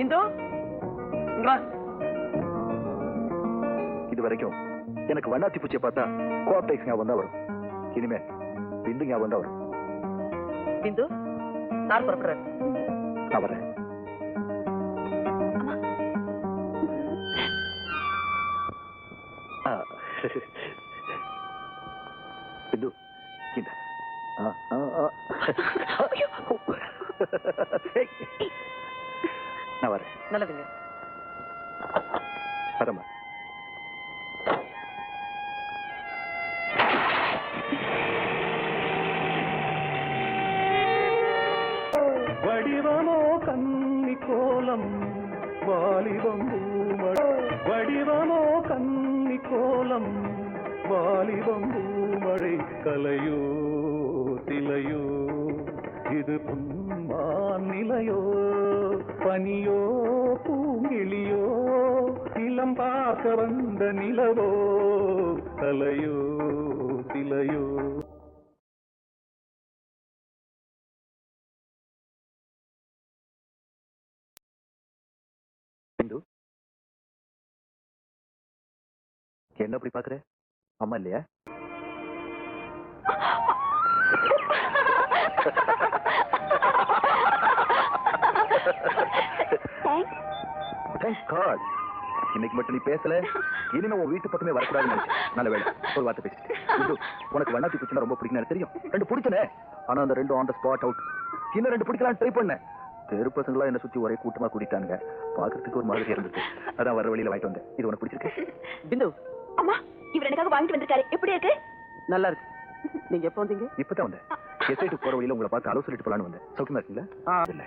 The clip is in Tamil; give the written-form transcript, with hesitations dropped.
பிந்து வா. இது வரைக்கும் எனக்கு வண்ணாத்தி பூச்சியை பார்த்தா கோஆப்டெக்ஸ் ஞாபகம் தான் வரும். இனிமே பிந்து ஞாபகம் தான் வரும். பிந்து நான் புறப்படுறேன். நான் வரேன். பிந்து இந்த நான் வரேன். நல்லதுங்க. வரமா. வடிவமோ கன்னி கோலம் வாலிபம் பூமழை. வடிவமோ கன்னி கோலம் வாலிபம் பூமழை. கலையோ திலையோ இது பொன்மான் நிலையோ. பனியோ பூங்கிளியோ இளம் பார்க்க வந்த நிலவோ. கலையோ திலையோ. என்ன அப்படி பாக்குற? அம்மா இல்லையா? இன்னைக்கு மட்டும் நீ பேசல, இனிமே உன் வீட்டு பக்கமே வரக்கூடாதுன்னு நினைச்சு. நல்ல வேலை ஒரு வார்த்தை பேசி. உனக்கு வண்ணாத்தி பூச்சினா ரொம்ப பிடிக்கும் எனக்கு தெரியும். 2 பிடிச்சனே, ஆனா அந்த 2 ஆன் த ஸ்பாட் அவுட். இன்னும் 2 பிடிக்கலாம் ட்ரை பண்ணேன். தெரு பசங்களா என்ன சுத்தி ஒரே கூட்டமா கூட்டிட்டாங்க. பாக்குறதுக்கு ஒரு மாதிரி இருந்துச்சு. அதான் வர வழியில வாங்கிட்டு வந்தேன். இது உனக்கு பிடிச்சிருக்கு? பிந்து அம்மா இவர் எனக்காக வாங்கிட்டு வந்திருக்காரு. எப்படி இருக்கு? நல்லா இருக்கு. நீங்க எப்போ வந்தீங்க? இப்பதான் வந்தேன். எஸ்ஐட்டு போற வழியில உங்களை பார்த்து அளவு சொல்லிட்டு போலான்னு வந்தேன். சௌக்கியமா இருக்கீங்களா? இல்ல